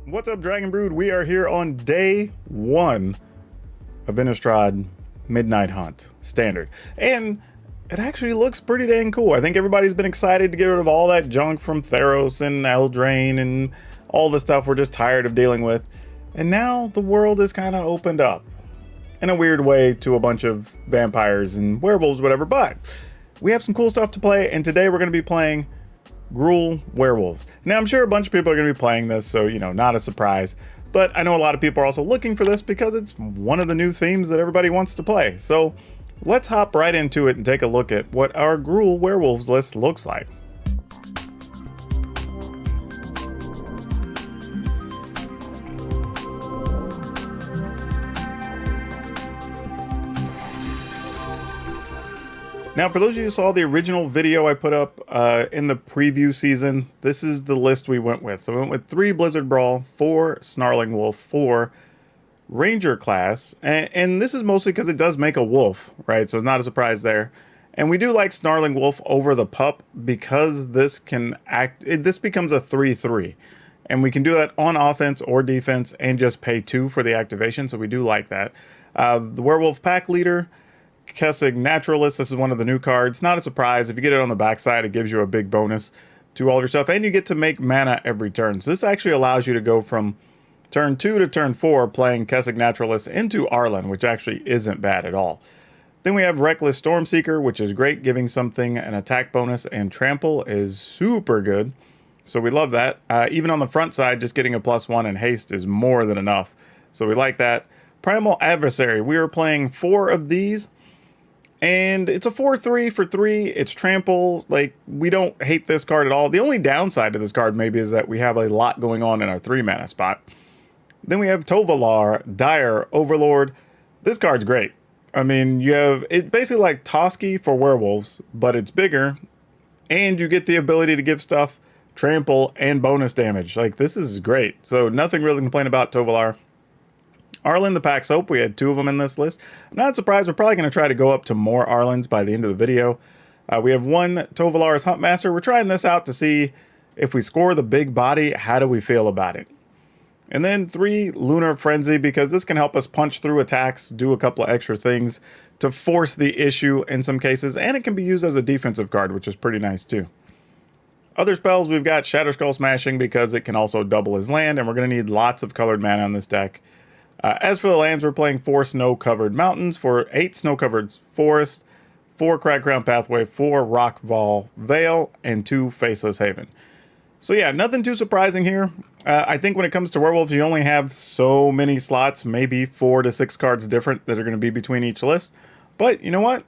What's up, Dragon Brood? We are here on day one of Innistrad Midnight Hunt Standard. And it actually looks pretty dang cool. I think everybody's been excited to get rid of all that junk from Theros and Eldraine and all the stuff we're just tired of dealing with. And now the world is kind of opened up in a weird way to a bunch of vampires and werewolves, whatever. But we have some cool stuff to play, and today we're going to be playing Gruul Werewolves. Now, I'm sure a bunch of people are going to be playing this, so, you know, not a surprise. But I know a lot of people are also looking for this because it's one of the new themes that everybody wants to play. So let's hop right into it and take a look at what our Gruul Werewolves list looks like. Now, for those of you who saw the original video I put up in the preview season, this is the list we went with. So we went with 3 Blizzard Brawl, 4 Snarling Wolf, 4 Ranger class, and this is mostly because it does make a wolf, right? So it's not a surprise there. And we do like Snarling Wolf over the pup because this can this becomes a 3/3. And we can do that on offense or defense and just pay 2 for the activation, so we do like that. The Werewolf Pack Leader, Kessig Naturalist, this is one of the new cards. Not a surprise. If you get it on the backside, it gives you a big bonus to all of your stuff, and you get to make mana every turn. So this actually allows you to go from turn 2 to turn 4 playing Kessig Naturalist into Arlen, which actually isn't bad at all. Then we have Reckless Stormseeker, which is great, giving something an attack bonus, and Trample is super good. So we love that. Even on the front side, just getting a +1 and haste is more than enough. So we like that. Primal Adversary. We are playing 4 of these. And it's a 4/3 for 3. It's trample. Like, we don't hate this card at all. The only downside to this card maybe is that we have a lot going on in our 3 mana spot. Then we have Tovalar, Dire Overlord. This card's great. I mean, you have it basically like Toski for werewolves, but it's bigger, and you get the ability to give stuff trample and bonus damage. Like, this is great. So nothing really to complain about Tovalar. Arlen the Pack's Hope, we had 2 of them in this list. I'm not surprised, we're probably going to try to go up to more Arlens by the end of the video. We have 1 Tovalar's Huntmaster. We're trying this out to see if we score the big body, how do we feel about it? And then 3 Lunar Frenzy, because this can help us punch through attacks, do a couple of extra things to force the issue in some cases, and it can be used as a defensive card, which is pretty nice too. Other spells, we've got Shatterskull Smashing because it can also double his land, and we're going to need lots of colored mana on this deck. As for the lands, we're playing 4 Snow-Covered Mountains, 8 Snow-Covered Forest, 4 Crag-Crown Pathway, 4 Rockfall Vale, and 2 Faceless Haven. So yeah, nothing too surprising here. I think when it comes to werewolves, you only have so many slots, maybe 4 to 6 cards different that are going to be between each list. But you know what?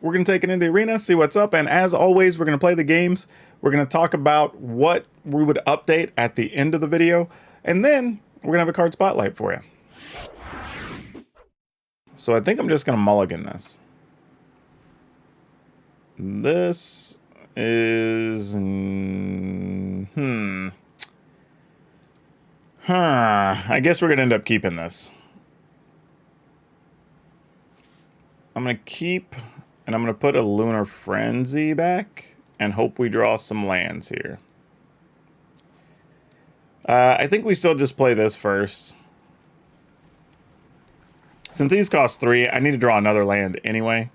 We're going to take it into the arena, see what's up, and as always, we're going to play the games. We're going to talk about what we would update at the end of the video, and then we're going to have a card spotlight for you. So I think I'm just going to mulligan this. This is... I guess we're going to end up keeping this. I'm going to keep, and I'm going to put a Lunar Frenzy back, and hope we draw some lands here. I think we still just play this first. Since these cost 3, I need to draw another land anyway.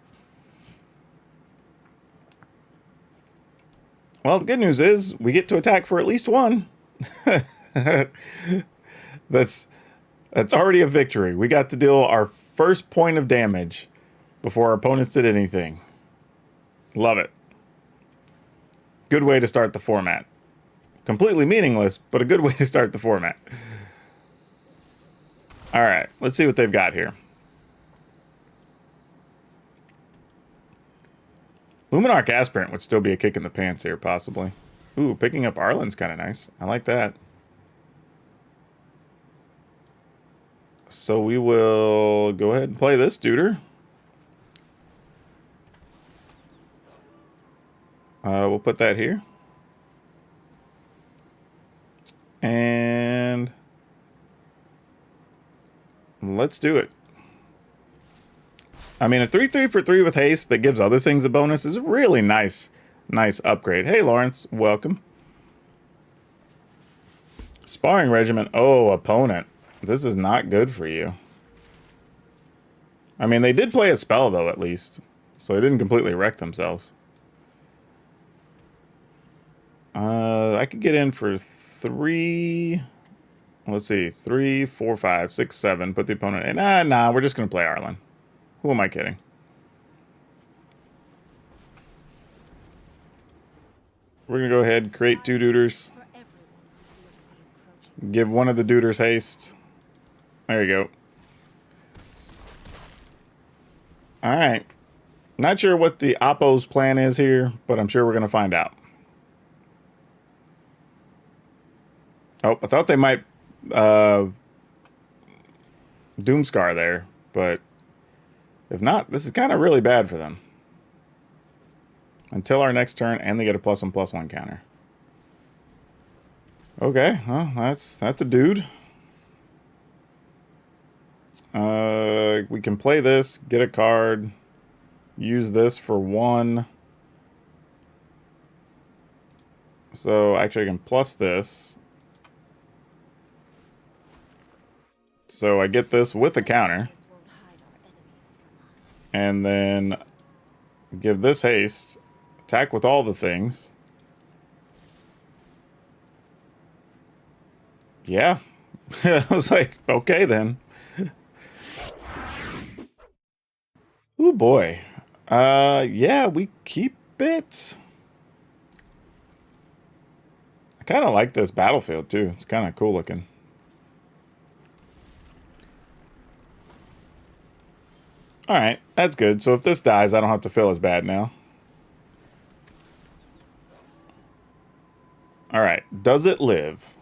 Well, the good news is we get to attack for at least 1. That's already a victory. We got to deal our first point of damage before our opponents did anything. Love it. Good way to start the format. Completely meaningless, but a good way to start the format. All right, let's see what they've got here. Luminarch Aspirant would still be a kick in the pants here, possibly. Ooh, picking up Arlen's kind of nice. I like that. So we will go ahead and play this duder. We'll put that here. And let's do it. I mean, a 3/3 for 3 with haste that gives other things a bonus is a really nice upgrade. Hey, Lawrence, welcome. Sparring regimen. Oh, opponent. This is not good for you. I mean, they did play a spell, though, at least. So they didn't completely wreck themselves. I could get in for 3... Let's see. 3, 4, 5, 6, 7. Put the opponent in. Nah, we're just going to play Arlen. Who am I kidding? We're going to go ahead, create 2 Duders. Give one of the Duders haste. There you go. Alright. Not sure what the Oppo's plan is here, but I'm sure we're going to find out. Oh, I thought they might Doomscar there, but if not, this is kind of really bad for them. Until our next turn, and they get a +1/+1 counter. Okay, well, that's a dude. We can play this, get a card, use this for 1. So actually I can plus this. So I get this with a counter. And then give this haste. Attack with all the things. Yeah. I was like, okay then. Oh boy. Yeah, we keep it. I kind of like this battlefield too. It's kind of cool looking. Alright, that's good. So if this dies, I don't have to feel as bad now. Alright, does it live?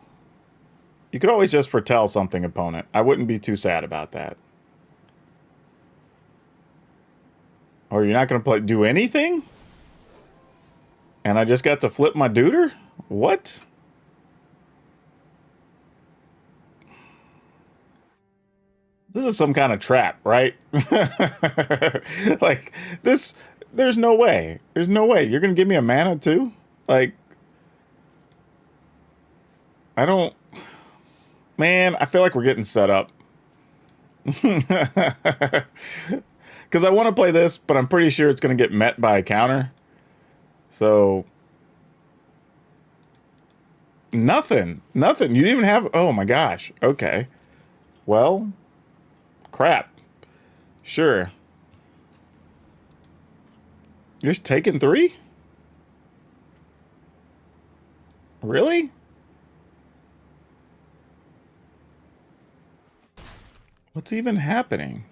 You could always just foretell something, opponent. I wouldn't be too sad about that. Or you're not going to do anything? And I just got to flip my Duder? What? This is some kind of trap, right? Like, this... There's no way. There's no way. You're going to give me a mana, too? Like... I don't... Man, I feel like we're getting set up. Because I want to play this, but I'm pretty sure it's going to get met by a counter. So... Nothing. Nothing. You didn't even have... Oh, my gosh. Okay. Well... Crap. Sure. You're just taking 3? Really? What's even happening?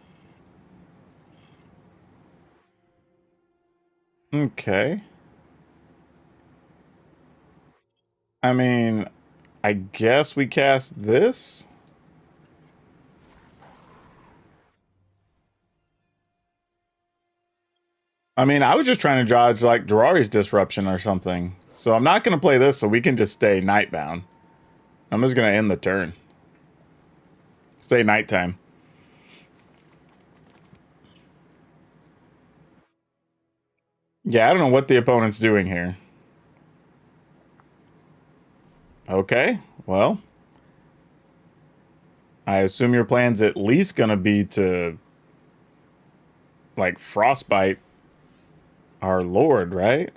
Okay. I mean, I guess we cast this? I mean, I was just trying to dodge, like, Durari's Disruption or something. So I'm not going to play this so we can just stay Nightbound. I'm just going to end the turn. Stay nighttime. Yeah, I don't know what the opponent's doing here. Okay, well. I assume your plan's at least going to be to, like, Frostbite our Lord, right?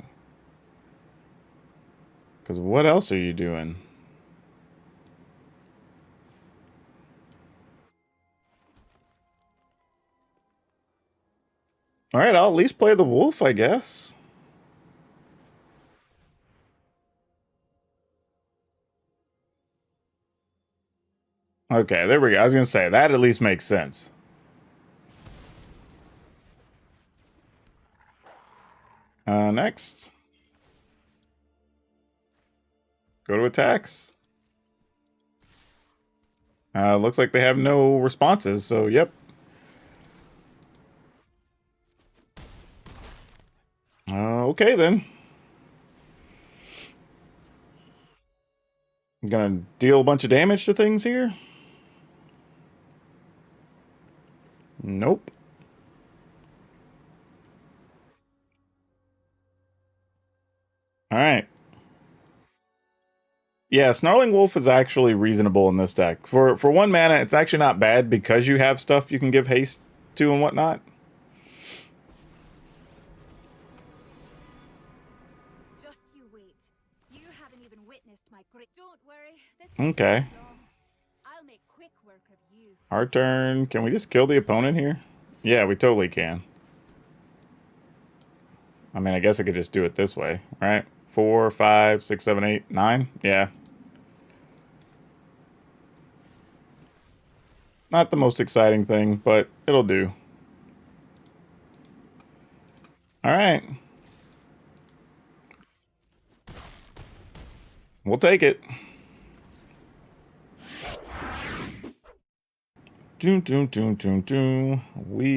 Because what else are you doing? Alright, I'll at least play the wolf, I guess. Okay, there we go. I was going to say, that at least makes sense. Next. Go to attacks. Looks like they have no responses, so yep. Okay then. I'm gonna deal a bunch of damage to things here. Nope. Alright. Yeah, Snarling Wolf is actually reasonable in this deck. For 1 mana, it's actually not bad because you have stuff you can give haste to and whatnot. Just you wait. You haven't even witnessed my great. Don't worry. This Okay. I'll make quick work of you. Our turn. Can we just kill the opponent here? Yeah, we totally can. I mean, I guess I could just do it this way, right? 4, 5, 6, 7, 8, 9. Yeah. Not the most exciting thing, but it'll do. All right. We'll take it. We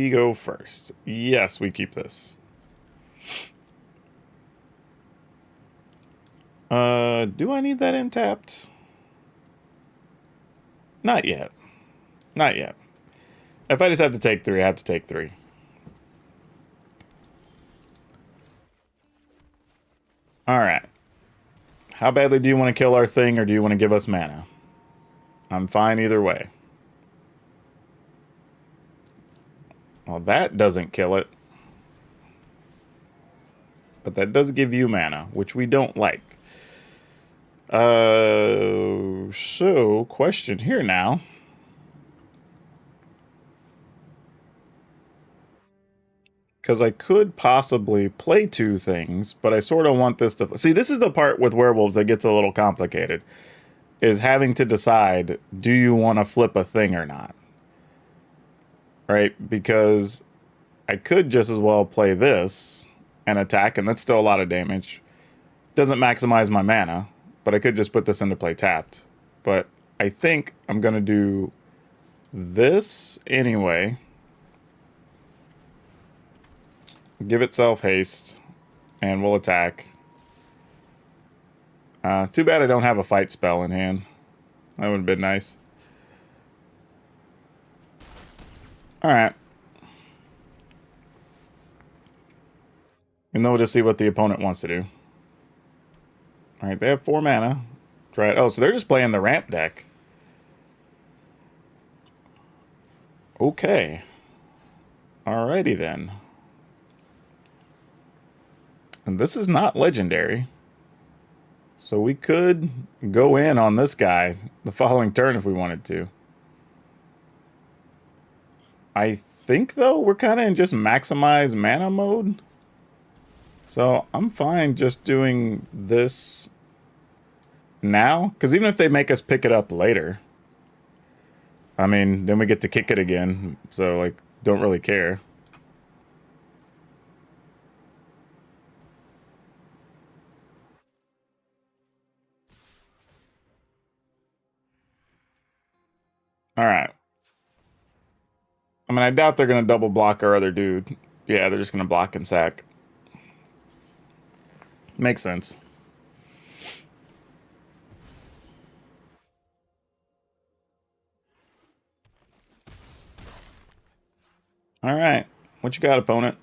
go first. Yes, we keep this. Do I need that untapped? Not yet. Not yet. If I just have to take 3, I have to take 3. Alright. How badly do you want to kill our thing, or do you want to give us mana? I'm fine either way. Well, that doesn't kill it. But that does give you mana, which we don't like. So, question here now. Because I could possibly play 2 things, but I sort of want this to... See, this is the part with werewolves that gets a little complicated. Is having to decide, do you want to flip a thing or not? Right? Because I could just as well play this and attack, and that's still a lot of damage. Doesn't maximize my mana, but I could just put this into play tapped. But I think I'm going to do this anyway. Give itself haste, and we'll attack. Too bad I don't have a fight spell in hand. That would have been nice. Alright. And then we'll just see what the opponent wants to do. Alright, they have 4 mana. Try it. Oh, so they're just playing the ramp deck. Okay. Alrighty then. And this is not legendary. So we could go in on this guy the following turn if we wanted to. I think, though, we're kind of in just maximize mana mode. So I'm fine just doing this now. Because even if they make us pick it up later, I mean, then we get to kick it again. So, like, don't really care. Alright. I mean, I doubt they're going to double block our other dude. Yeah, they're just going to block and sack. Makes sense. Alright. What you got, opponent?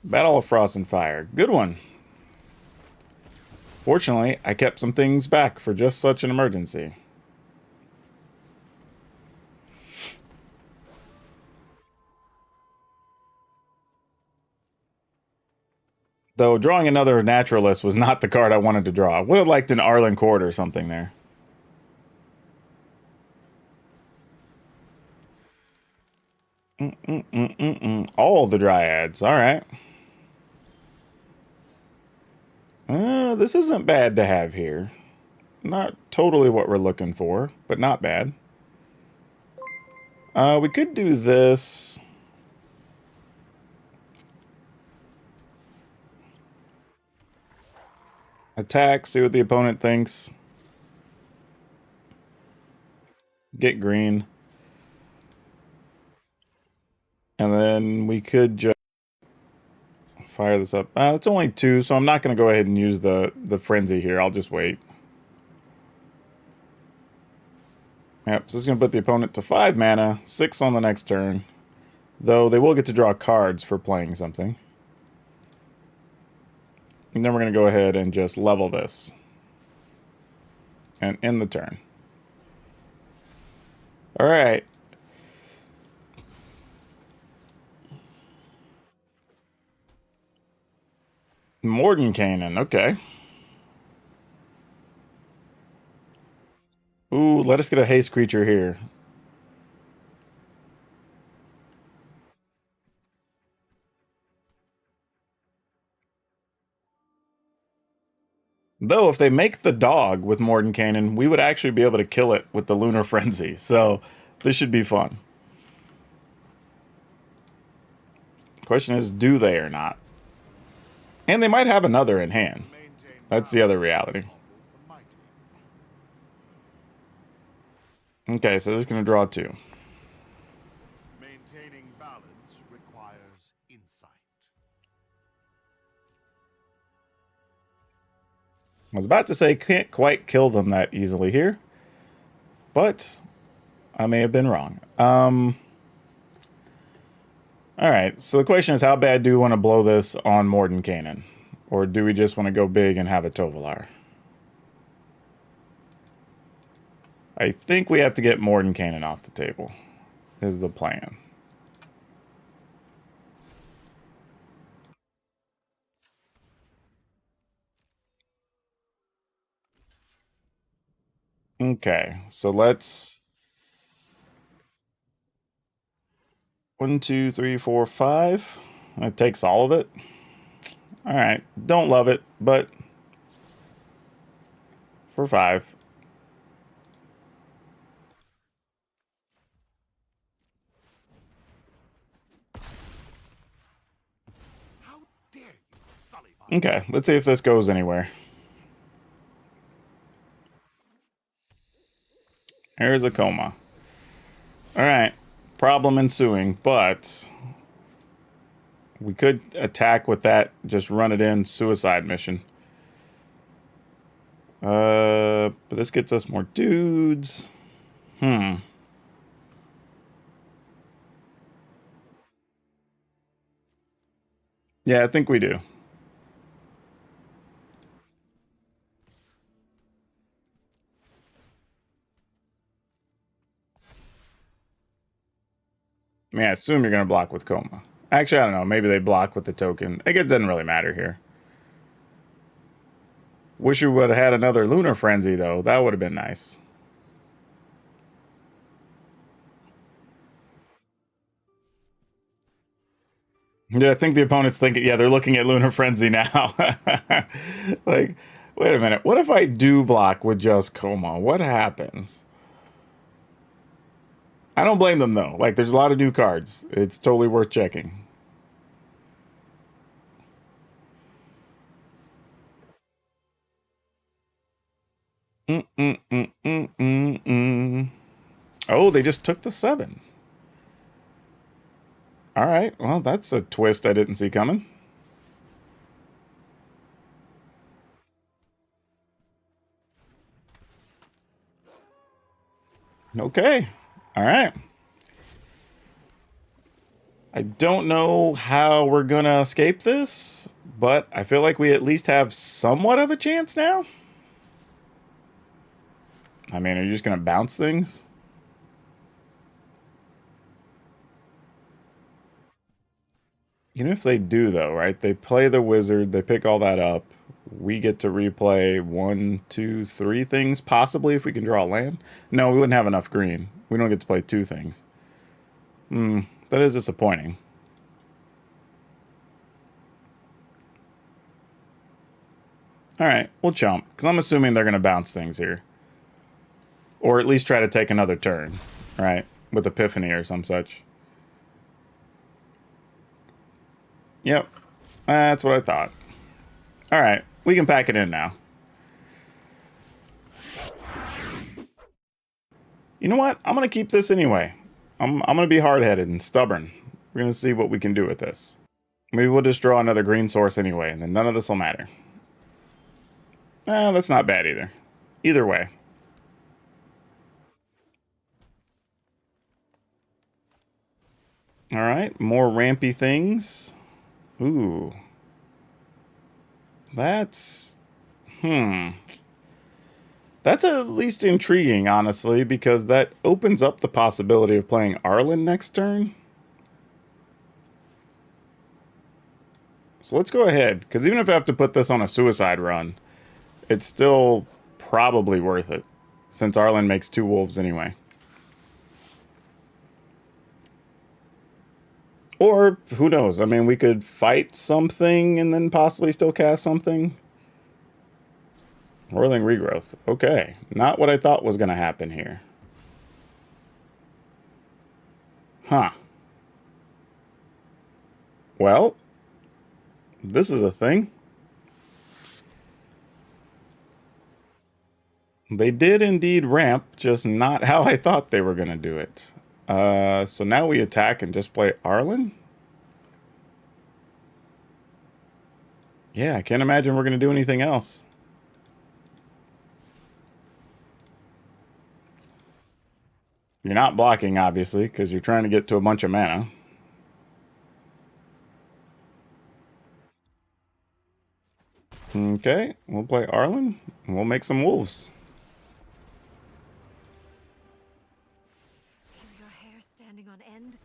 Battle of Frost and Fire. Good one. Fortunately, I kept some things back for just such an emergency. Though drawing another Naturalist was not the card I wanted to draw. I would have liked an Arlen Court or something there. All the Dryads. Alright. This isn't bad to have here. Not totally what we're looking for, but not bad. We could do this. Attack, see what the opponent thinks. Get green. And then we could just fire this up. It's only 2, so I'm not going to go ahead and use the frenzy here. I'll just wait. Yep, so this is going to put the opponent to 5 mana, 6 on the next turn. Though they will get to draw cards for playing something. And then we're going to go ahead and just level this. And end the turn. All right. Mordenkainen, okay. Ooh, let us get a haste creature here. Though, if they make the dog with Mordenkainen, we would actually be able to kill it with the Lunar Frenzy. So, this should be fun. Question is, do they or not? And they might have another in hand. That's the other reality. Okay, so they're just going to draw 2. Maintaining balance requires insight. I was about to say can't quite kill them that easily here, but I may have been wrong. All right, so the question is, how bad do we want to blow this on Mordenkainen? Or do we just want to go big and have a Tovolar? I think we have to get Mordenkainen off the table, is the plan. Okay, so let's... 1, 2, 3, 4, 5. That takes all of it. All right, don't love it, but for 5. How dare you sully my... Okay, let's see if this goes anywhere. Here's a coma. All right, problem ensuing, but we could attack with that, just run it in, suicide mission. But this gets us more dudes. Yeah, I think we do. I mean, I assume you're going to block with coma. Actually, I don't know. Maybe they block with the token. I guess it doesn't really matter here. Wish you would have had another Lunar Frenzy, though. That would have been nice. Yeah, I think the opponent's thinking, yeah, they're looking at Lunar Frenzy now. Like, wait a minute. What if I do block with just coma? What happens? I don't blame them, though. Like, there's a lot of new cards. It's totally worth checking. Oh, they just took the 7. All right. Well, that's a twist I didn't see coming. Okay. All right. I don't know how we're going to escape this, but I feel like we at least have somewhat of a chance now. I mean, are you just going to bounce things? Even if they do, though, right? They play the wizard, they pick all that up. We get to replay 1, 2, 3 things, possibly, if we can draw a land. No, we wouldn't have enough green. We don't get to play 2 things. That is disappointing. All right, we'll chump, because I'm assuming they're going to bounce things here. Or at least try to take another turn, right? With Epiphany or some such. Yep, that's what I thought. All right, we can pack it in now. You know what? I'm going to keep this anyway. I'm going to be hard-headed and stubborn. We're going to see what we can do with this. Maybe we'll just draw another green source anyway, and then none of this will matter. That's not bad either. Either way. All right, more rampy things. Ooh. That's... That's at least intriguing, honestly, because that opens up the possibility of playing Arlen next turn. So let's go ahead, because even if I have to put this on a suicide run, it's still probably worth it, since Arlen makes 2 wolves anyway. Or, who knows, I mean, we could fight something and then possibly still cast something. Whirling Regrowth. Okay, not what I thought was going to happen here. Huh. Well, this is a thing. They did indeed ramp, just not how I thought they were going to do it. So now we attack and just play Arlen? Yeah, I can't imagine we're going to do anything else. You're not blocking, obviously, because you're trying to get to a bunch of mana. Okay, we'll play Arlen, and we'll make some wolves. Feel your hair standing on end.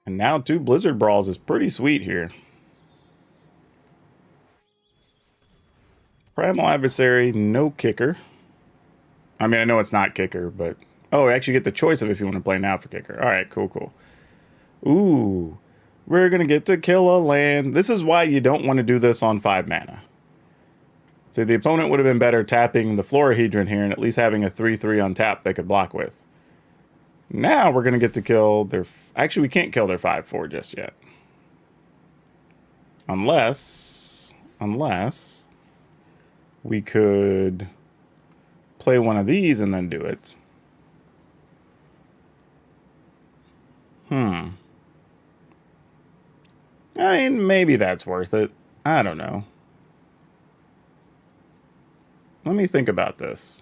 And now 2 Blizzard Brawls is pretty sweet here. Primal Adversary, no kicker. I mean, I know it's not kicker, but... Oh, actually get the choice of if you want to play now for kicker. Alright, cool, cool. Ooh. We're going to get to kill a land. This is why you don't want to do this on 5 mana. See, the opponent would have been better tapping the Florahedron here and at least having a 3/3 on tap they could block with. Now we're going to get to kill their... Actually, we can't kill their 5/4 just yet. Unless we could play one of these and then do it. I mean, maybe that's worth it. I don't know. Let me think about this.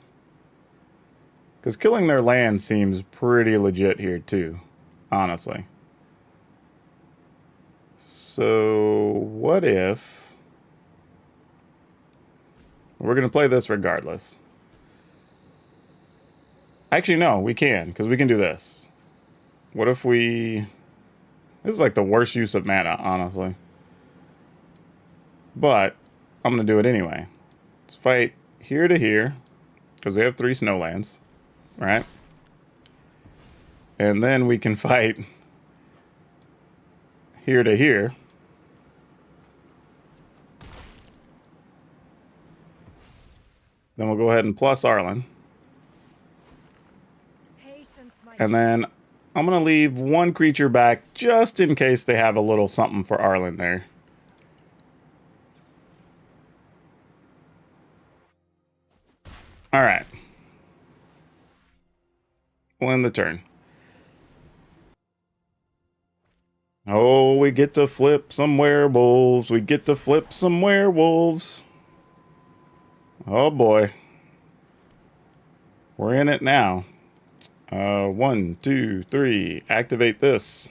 Because killing their land seems pretty legit here, too. Honestly. So, what if... We're going to play this regardless. Actually, no, we can, because we can do this. What if we... This is like the worst use of mana, honestly. But, I'm going to do it anyway. Let's fight here to here, because we have 3 snowlands, right? And then we can fight here to here. Then we'll go ahead and plus Arlen. And then I'm going to leave 1 creature back just in case they have a little something for Arlen there. Alright. We'll end the turn. Oh, we get to flip some werewolves. We get to flip some werewolves. Oh boy. We're in it now. 1, 2, 3. Activate this.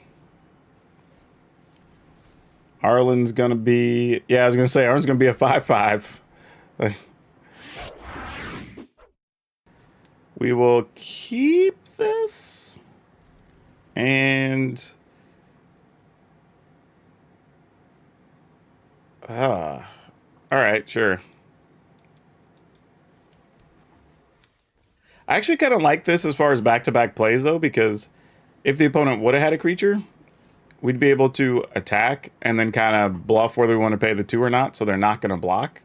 Arlen's gonna be... Yeah, I was gonna say, Arlen's gonna be a 5/5. We will keep this. And... Alright, sure. I actually kind of like this as far as back-to-back plays, though, because if the opponent would have had a creature, we'd be able to attack and then kind of bluff whether we want to pay the 2 or not, so they're not going to block.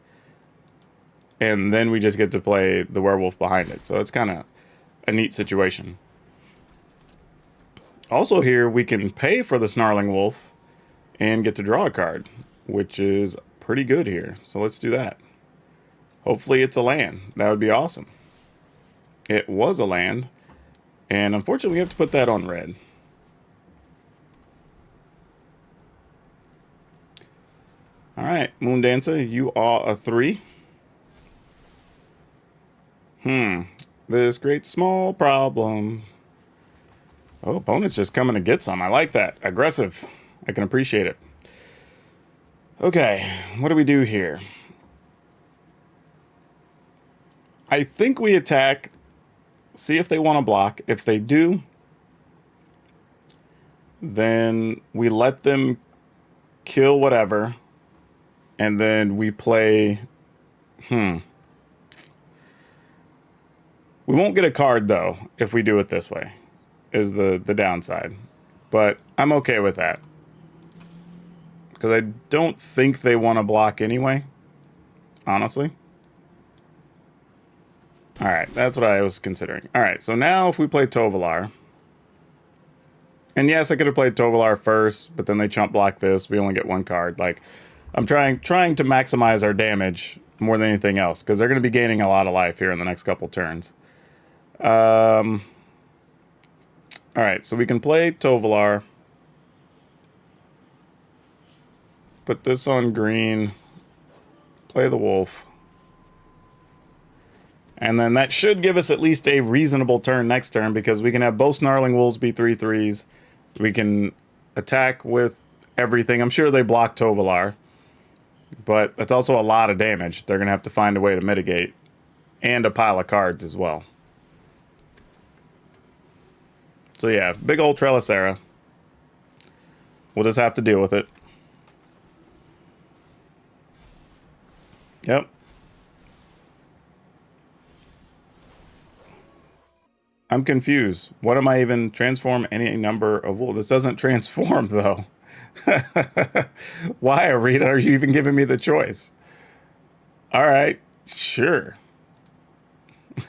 And then we just get to play the werewolf behind it. So it's kind of a neat situation. Also here, we can pay for the Snarling Wolf and get to draw a card, which is pretty good here. So let's do that. Hopefully it's a land. That would be awesome. It was a land, and unfortunately we have to put that on red. Alright, Moondancer, you are a 3. This great small problem. Oh, opponent's just coming to get some. I like that. Aggressive. I can appreciate it. Okay, what do we do here? I think we attack, see if they want to block. If they do, then we let them kill whatever, and then we play. We won't get a card, though, if we do it this way, is the downside. But I'm okay with that. Because I don't think they want to block anyway, honestly. Alright, that's what I was considering. Alright, so now if we play Tovolar. And yes, I could have played Tovolar first, but then they chump block this. We only get one card. Like, I'm trying to maximize our damage more than anything else, because they're going to be gaining a lot of life here in the next couple turns. Alright, so we can play Tovolar. Put this on green. Play the wolf. And then that should give us at least a reasonable turn next turn, because we can have both Snarling Wolves be 3/3s. We can attack with everything. I'm sure they block Tovolar, but that's also a lot of damage. They're going to have to find a way to mitigate, and a pile of cards as well. So yeah, big old Trelicera. We'll just have to deal with it. Yep. I'm confused. What am I even transform any number of wool? This doesn't transform though. Why, Arita, are you even giving me the choice? All right, sure.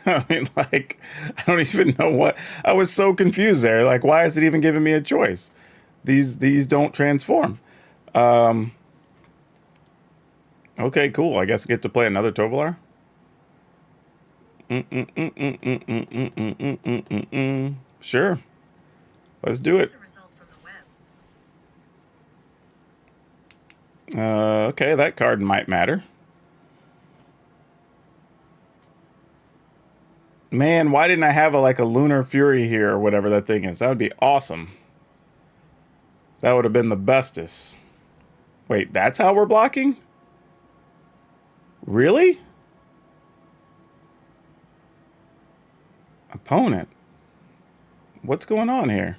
I mean, like, I don't even know what. I was so confused there. Like, why is it even giving me a choice? These don't transform. Okay, cool. I guess I get to play another Tovolar. Sure. Let's do it. Okay, that card might matter. Man, why didn't I have like a Lunar Fury here or whatever that thing is? That would be awesome. That would have been the bestest. Wait, that's how we're blocking? Really? Opponent. What's going on here?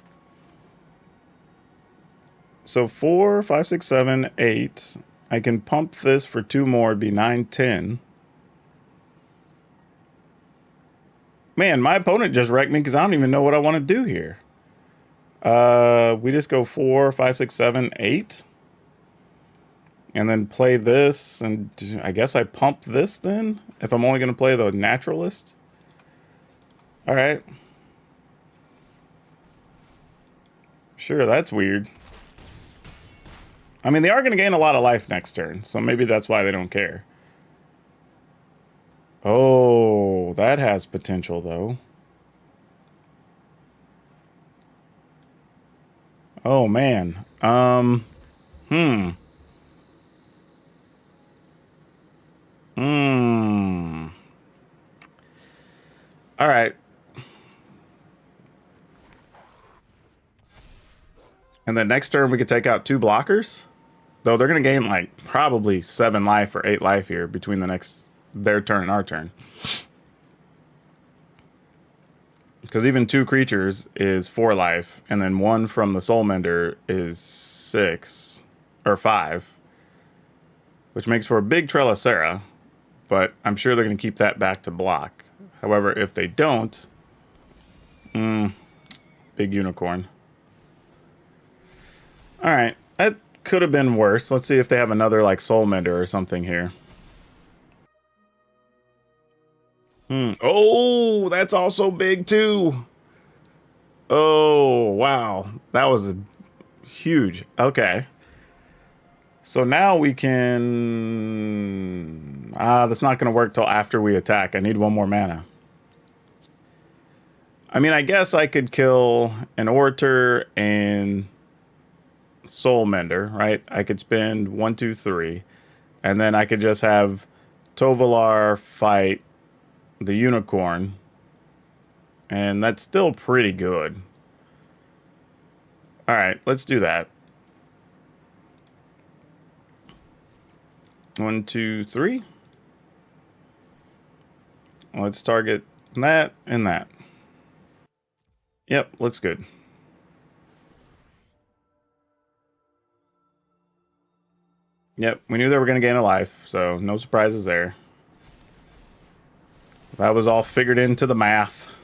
So 4, 5, 6, 7, 8. I can pump this for 2 more. It'd be 9, 10. Man, my opponent just wrecked me because I don't even know what I want to do here. We just go 4, 5, 6, 7, 8. And then play this. And I guess I pump this then? If I'm only going to play the Naturalist. Alright. Sure, that's weird. I mean, they are going to gain a lot of life next turn, so maybe that's why they don't care. Oh, that has potential, though. Oh, man. All right. And then next turn we could take out 2 blockers. Though they're going to gain like probably 7 life or 8 life here between their turn and our turn. Because even 2 creatures is 4 life, and then 1 from the Soul Mender is 6 or 5, which makes for a big Trelicera. But I'm sure they're going to keep that back to block. However, if they don't, big unicorn. All right, that could have been worse. Let's see if they have another like Soul Mender or something here. Oh, that's also big too. Oh, wow. That was huge. Okay. So now we can... that's not going to work till after we attack. I need 1 more mana. I mean, I guess I could kill an Orator and Soul Mender, right? I could spend 1, 2, 3. And then I could just have Tovolar fight the Unicorn. And that's still pretty good. Alright, let's do that. 1, 2, 3. Let's target that and that. Yep, looks good. Yep, we knew they were going to gain a life, so no surprises there. That was all figured into the math.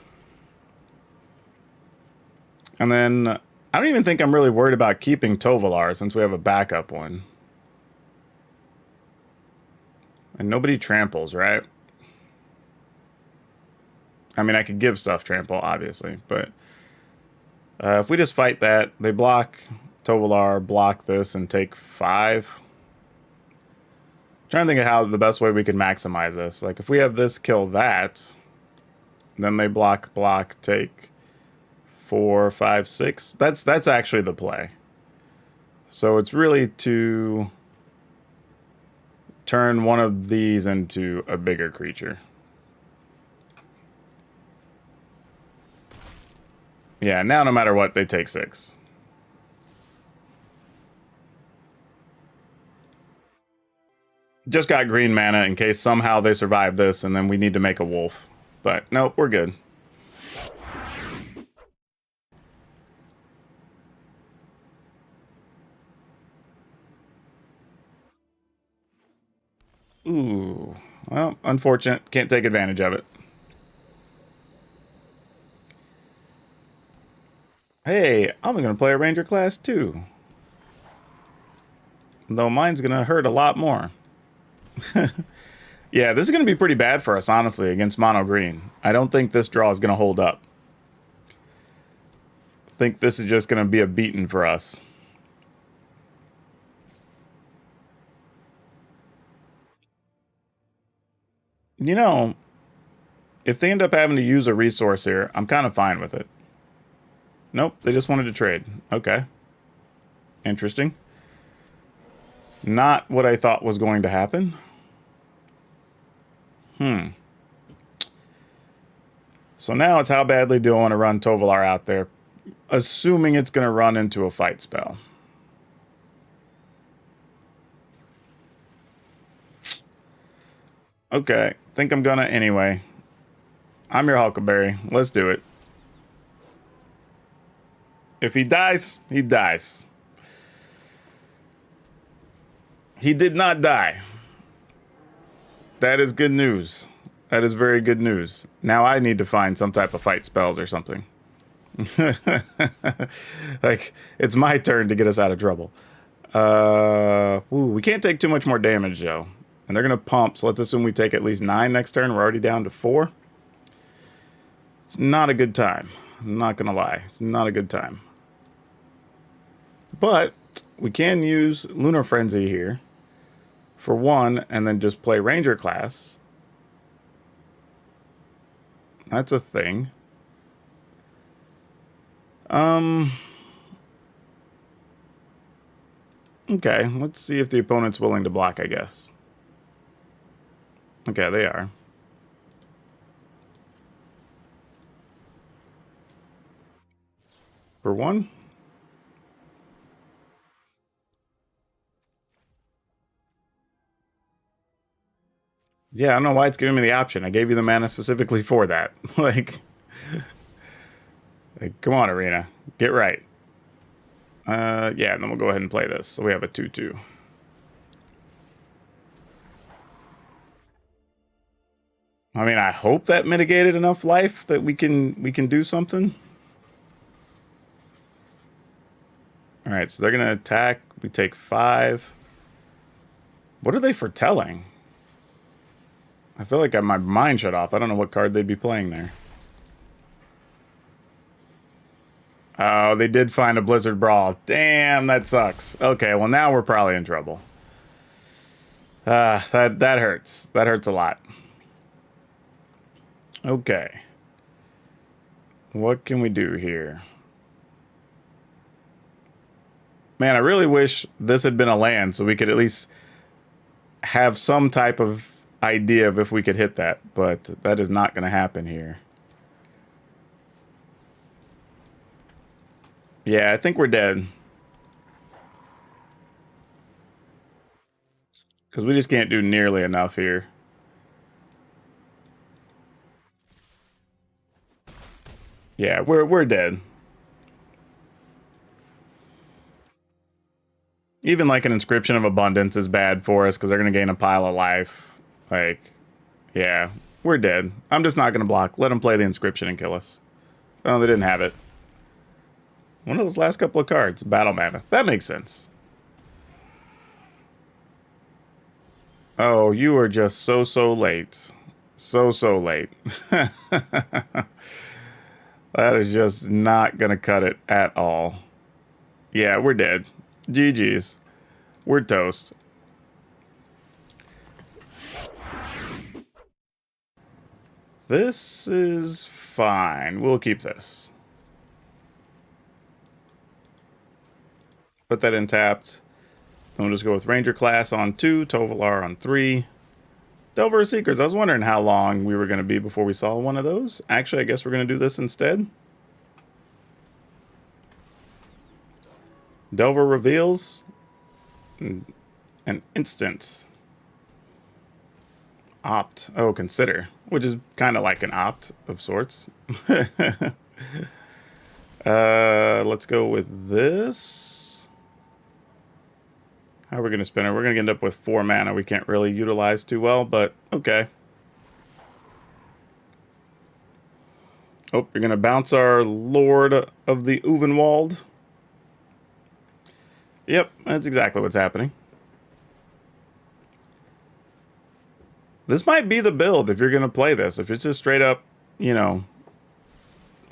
And then I don't even think I'm really worried about keeping Tovalar since we have a backup one. And nobody tramples, right? I mean, I could give stuff trample, obviously, but if we just fight that, they block Tovalar, block this, and take 5. I'm trying to think of how the best way we can maximize this. Like, if we have this kill that, then they block, take 4, 5, 6. That's actually the play. So it's really to turn one of these into a bigger creature. Yeah, now no matter what, they take 6. Just got green mana in case somehow they survive this and then we need to make a wolf. But nope, we're good. Ooh, well, unfortunate. Can't take advantage of it. Hey, I'm going to play a Ranger class too. Though mine's going to hurt a lot more. Yeah, this is going to be pretty bad for us, honestly, against mono green. I don't think this draw is going to hold up. I think this is just going to be a beating for us. You know, if they end up having to use a resource here, I'm kind of fine with it. Nope, they just wanted to trade. Okay. Interesting. Not what I thought was going to happen. So now it's how badly do I want to run Tovalar out there, assuming it's going to run into a fight spell. Okay, think I'm gonna anyway. I'm your Huckleberry. Let's do it. If he dies, he dies. He did not die. That is good news. That is very good news. Now I need to find some type of fight spells or something. Like, it's my turn to get us out of trouble. We can't take too much more damage, though. And they're going to pump, so let's assume we take at least 9 next turn. We're already down to 4. It's not a good time. I'm not going to lie. It's not a good time. But we can use Lunar Frenzy here for 1, and then just play Ranger class. That's a thing. Okay, let's see if the opponent's willing to block, I guess. Okay, they are. For 1. Yeah, I don't know why it's giving me the option. I gave you the mana specifically for that. like, come on, Arena. Get right. Yeah, and then we'll go ahead and play this. So we have a 2/2. I mean, I hope that mitigated enough life that we can do something. All right, so they're gonna attack. We take 5. What are they foretelling? I feel like my mind shut off. I don't know what card they'd be playing there. Oh, they did find a Blizzard Brawl. Damn, that sucks. Okay, well now we're probably in trouble. That hurts. That hurts a lot. Okay. What can we do here? Man, I really wish this had been a land so we could at least have some type of idea of if we could hit that, but that is not going to happen here. Yeah, I think we're dead. Because we just can't do nearly enough here. Yeah, we're dead. Even like an Inscription of Abundance is bad for us because they're going to gain a pile of life. Like, yeah, we're dead. I'm just not going to block. Let them play the Inscription and kill us. Oh, they didn't have it. One of those last couple of cards, Battle Mana. That makes sense. Oh, you are just so late. So late. That is just not going to cut it at all. Yeah, we're dead. GG's. We're toast. This is fine. We'll keep this. Put that in tapped. Then we'll just go with Ranger class on 2, Tovolar on 3. Delver of Seekers. I was wondering how long we were going to be before we saw one of those. Actually, I guess we're going to do this instead. Delver reveals an instant. Opt. Oh, consider. Which is kind of like an opt of sorts. Let's go with this. How are we going to spin it? We're going to end up with 4 mana we can't really utilize too well, but okay. Oh, you're going to bounce our Lord of the Uvenwald. Yep, that's exactly what's happening. This might be the build if you're going to play this. If it's just straight up, you know,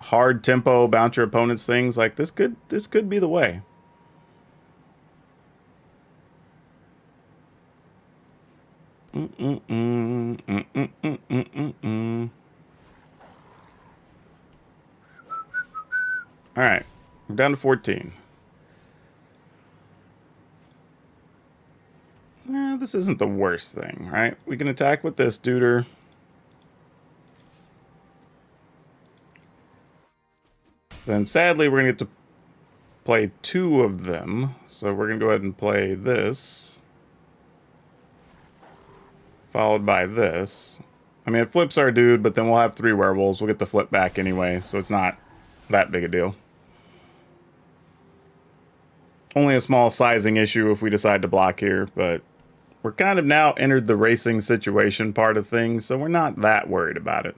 hard tempo, bounce your opponent's things, like this could be the way. All right, we're down to 14. This isn't the worst thing, right? We can attack with this duder. Then sadly, we're going to get to play 2 of them. So we're going to go ahead and play this. Followed by this. I mean, it flips our dude, but then we'll have 3 werewolves. We'll get the flip back anyway, so it's not that big a deal. Only a small sizing issue if we decide to block here, but we're kind of now entered the racing situation part of things, so we're not that worried about it.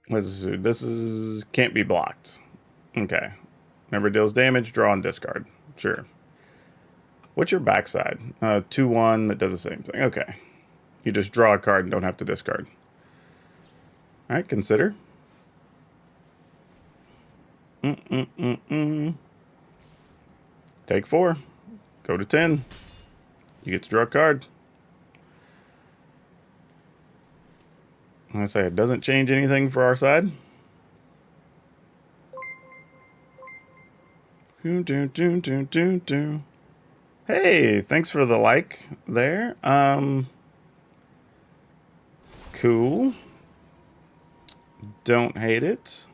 This is can't be blocked. Okay. Never deals damage, draw and discard. Sure. What's your backside? 2-1 that does the same thing. Okay. You just draw a card and don't have to discard. Alright, consider. Take 4. Go to 10. You get to draw a card. I'm going to say it doesn't change anything for our side. Hey, thanks for the like there. Cool. Don't hate it.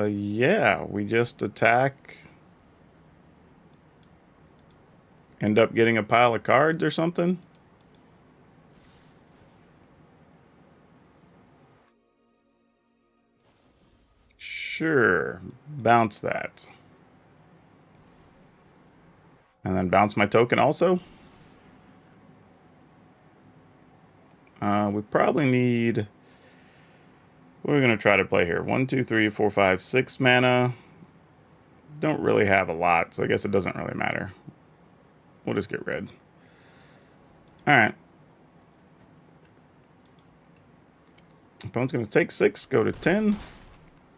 Yeah, we just attack. End up getting a pile of cards or something. Sure, bounce that. And then bounce my token also. We probably need... What are we going to try to play here? 1, 2, 3, 4, 5, 6 mana. Don't really have a lot, so I guess it doesn't really matter. We'll just get red. Alright. Opponent's going to take 6, go to 10.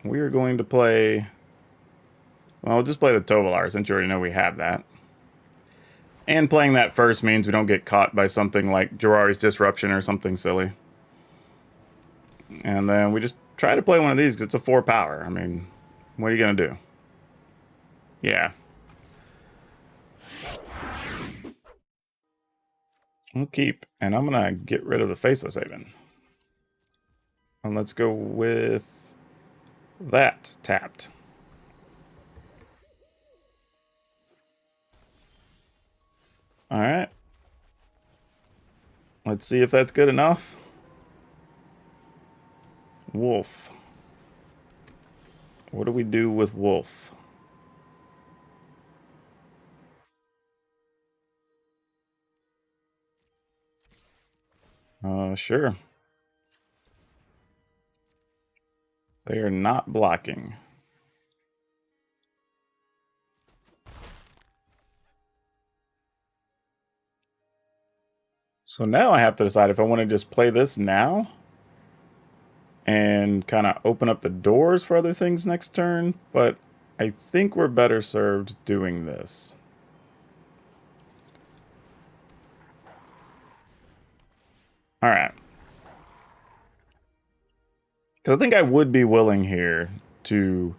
We are going to play... Well, we'll just play the Tovolar, since you already know we have that. And playing that first means we don't get caught by something like Jiraiya's Disruption or something silly. And then we just try to play one of these because it's a 4 power. I mean, what are you going to do? Yeah. We'll keep. And I'm going to get rid of the Faceless Haven. And let's go with that tapped. Let's see if that's good enough. Wolf. What do we do with Wolf? Sure. They are not blocking. So now I have to decide if I want to just play this now and kind of open up the doors for other things next turn, but I think we're better served doing this. All right. Because I think I would be willing here to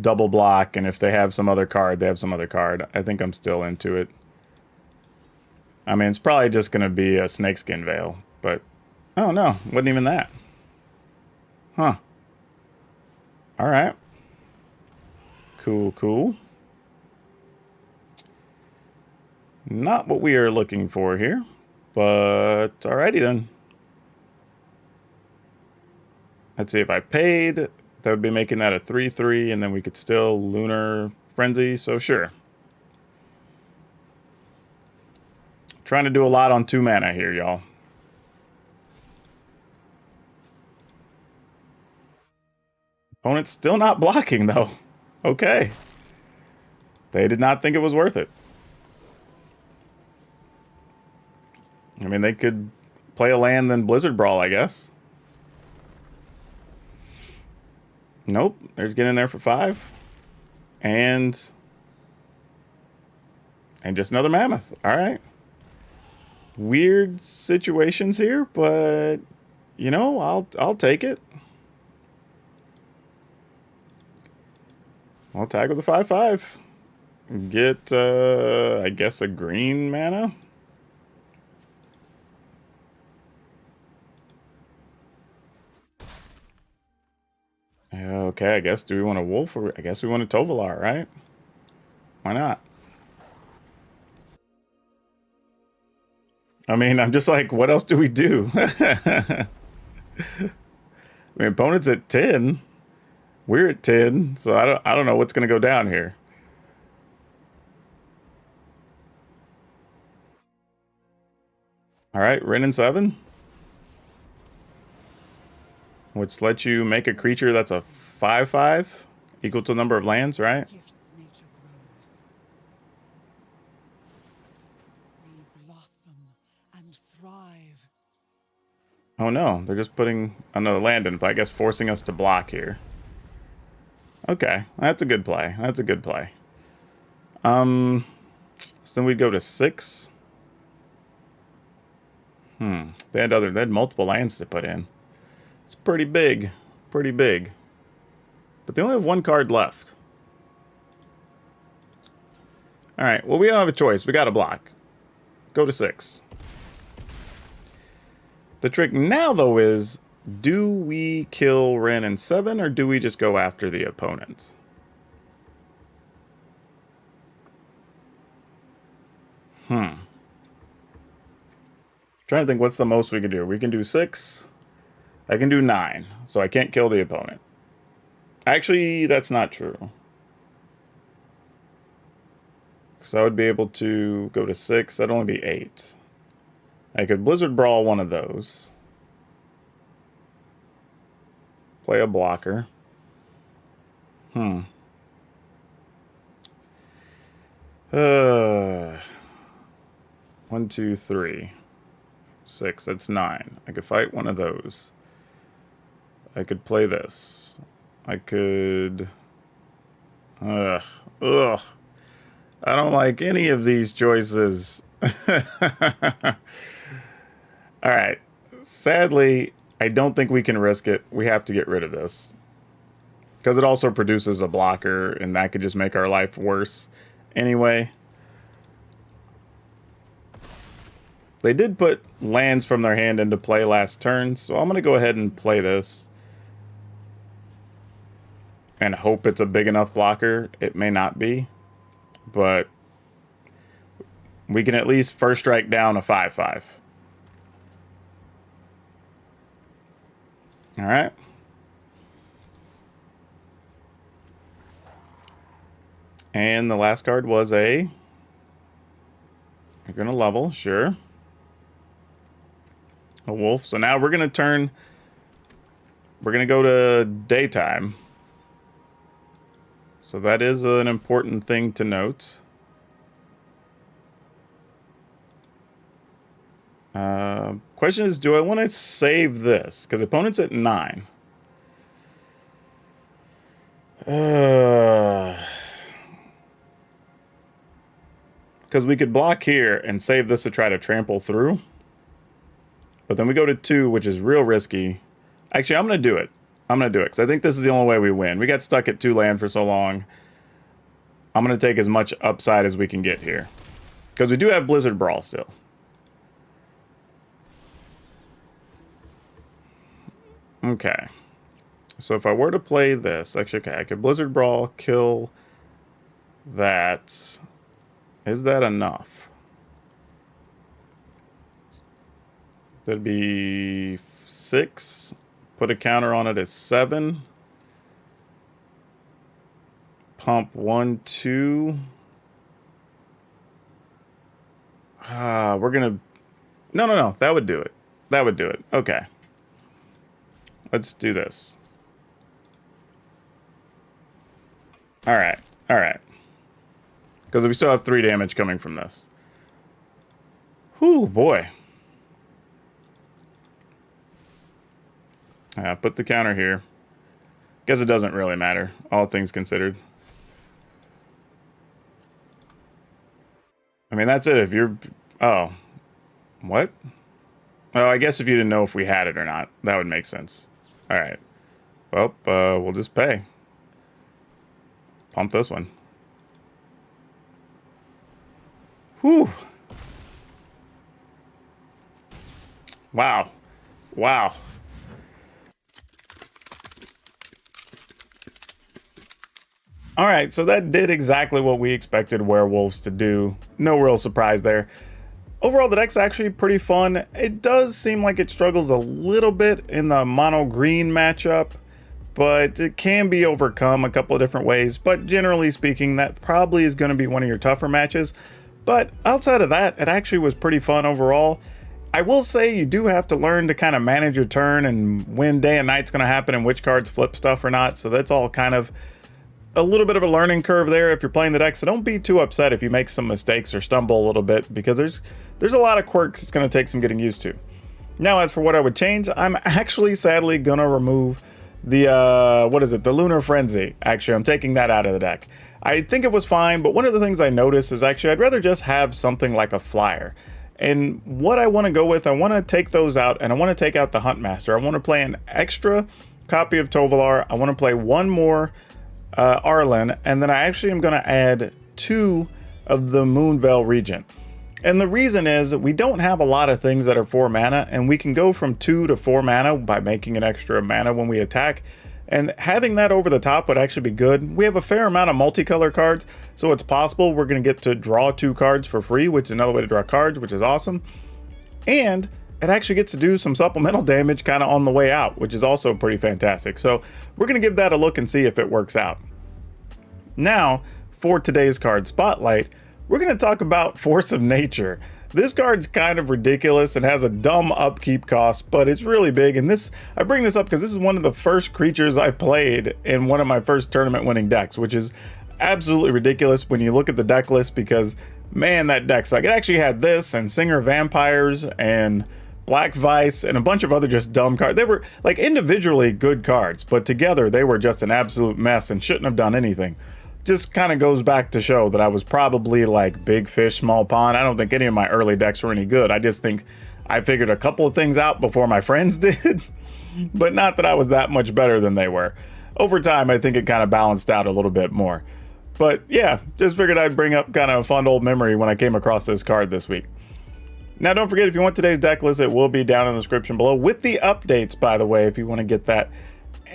double block, and if they have some other card, they have some other card. I think I'm still into it. I mean, it's probably just going to be a Snakeskin Veil, but... Oh, no. Wasn't even that. Huh. Alright. Cool, cool. Not what we are looking for here, but alrighty then. Let's see, if I paid, that would be making that a 3/3, and then we could still Lunar Frenzy, so sure. Trying to do a lot on 2 mana here, y'all. Opponent's still not blocking, though. Okay. They did not think it was worth it. I mean, they could play a land, then Blizzard Brawl, I guess. Nope. They're just getting in there for 5. And just another Mammoth. All right. Weird situations here, but you know, I'll take it. I'll tag with the 5/5. Get I guess a green mana. Okay, I guess do we want a wolf, or I guess we want a Tovolar, right? Why not? I mean, I'm just like, what else do we do? I mean, opponent's at 10. We're at 10, so I don't know what's gonna go down here. All right, Ren and 7, which lets you make a creature that's a 5/5, equal to the number of lands, right? Gifts nature grows. We blossom and thrive. Oh no, they're just putting another land in, but I guess forcing us to block here. Okay, that's a good play. That's a good play. So then we'd go to 6. They had multiple lands to put in. It's pretty big. Pretty big. But they only have 1 card left. Alright, well, we don't have a choice. We gotta block. Go to 6. The trick now, though, is do we kill Ren and 7, or do we just go after the opponent? Trying to think what's the most we can do. We can do 6. I can do 9, so I can't kill the opponent. Actually, that's not true. So I would be able to go to 6. That'd only be 8. I could Blizzard Brawl one of those. Play a blocker. 1, 2, 3, 6. That's 9. I could fight one of those. I could play this. I could... Ugh. I don't like any of these choices. Alright. Sadly, I don't think we can risk it. We have to get rid of this. Because it also produces a blocker, and that could just make our life worse. Anyway. They did put lands from their hand into play last turn, so I'm going to go ahead and play this. And hope it's a big enough blocker. It may not be. But we can at least first strike down a 5/5. All right. And the last card was a... You're going to level, sure. A wolf. So now we're going to turn... We're going to go to daytime. So that is an important thing to note. Question is, do I want to save this? Because opponent's at 9. Because we could block here and save this to try to trample through. But then we go to 2, which is real risky. Actually, I'm going to do it. I'm going to do it because I think this is the only way we win. We got stuck at 2 land for so long. I'm going to take as much upside as we can get here. Because we do have Blizzard Brawl still. Okay. So if I were to play this, actually, okay, I could Blizzard Brawl, kill that. Is that enough? That'd be 6. Put a counter on it as 7. Pump 1, 2. We're gonna... No. That would do it. That would do it. Okay. Let's do this. All right. All right. Because we still have 3 damage coming from this. Whew, boy. Put the counter here. Guess it doesn't really matter, all things considered. I mean, that's it. If you're... Oh. What? Oh, I guess if you didn't know if we had it or not, that would make sense. All right. Well, we'll just pay. Pump this one. Whew. Wow. Wow. All right, so that did exactly what we expected Werewolves to do. No real surprise there. Overall, the deck's actually pretty fun. It does seem like it struggles a little bit in the mono-green matchup, but it can be overcome a couple of different ways. But generally speaking, that probably is going to be one of your tougher matches. But outside of that, it actually was pretty fun overall. I will say you do have to learn to kind of manage your turn and when day and night's going to happen and which cards flip stuff or not. So that's all kind of a little bit of a learning curve there if you're playing the deck, so don't be too upset if you make some mistakes or stumble a little bit, because there's a lot of quirks it's going to take some getting used to. Now, as for what I would change, I'm actually sadly going to remove the, the Lunar Frenzy. Actually, I'm taking that out of the deck. I think it was fine, but one of the things I noticed is actually I'd rather just have something like a flyer. And what I want to go with, I want to take those out, and I want to take out the Huntmaster. I want to play an extra copy of Tovolar. I want to play one more Arlen, and then I actually am going to add 2 of the Moonveil Regent. And the reason is we don't have a lot of things that are 4 mana, and we can go from 2 to 4 mana by making an extra mana when we attack. And having that over the top would actually be good. We have a fair amount of multicolor cards, so it's possible we're going to get to draw 2 cards for free, which is another way to draw cards, which is awesome. And it actually gets to do some supplemental damage kind of on the way out, which is also pretty fantastic. So we're going to give that a look and see if it works out. Now, for today's card spotlight, we're going to talk about Force of Nature. This card's kind of ridiculous and has a dumb upkeep cost, but it's really big. And I bring this up because this is one of the first creatures I played in one of my first tournament winning decks, which is absolutely ridiculous when you look at the deck list, because man, that deck's like, it actually had this and Singer Vampires and Black Vice and a bunch of other just dumb cards. They were like individually good cards, but together they were just an absolute mess and shouldn't have done anything. Just kind of goes back to show that I was probably like big fish, small pond. I don't think any of my early decks were any good. I just think I figured a couple of things out before my friends did, but not that I was that much better than they were. Over time, I think it kind of balanced out a little bit more. But yeah, just figured I'd bring up kind of a fun old memory when I came across this card this week. Now, don't forget, if you want today's deck list, it will be down in the description below with the updates, by the way, if you want to get that.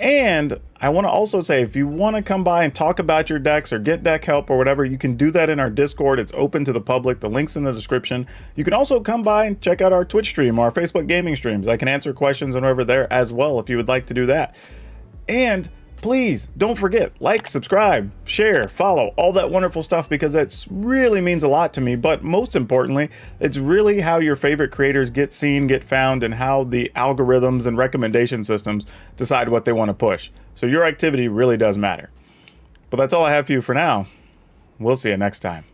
And I want to also say, if you want to come by and talk about your decks or get deck help or whatever, you can do that in our Discord. It's open to the public. The link's in the description. You can also come by and check out our Twitch stream, our Facebook gaming streams. I can answer questions over there as well if you would like to do that. And please don't forget, like, subscribe, share, follow, all that wonderful stuff, because that really means a lot to me. But most importantly, it's really how your favorite creators get seen, get found, and how the algorithms and recommendation systems decide what they want to push. So your activity really does matter. But that's all I have for you for now. We'll see you next time.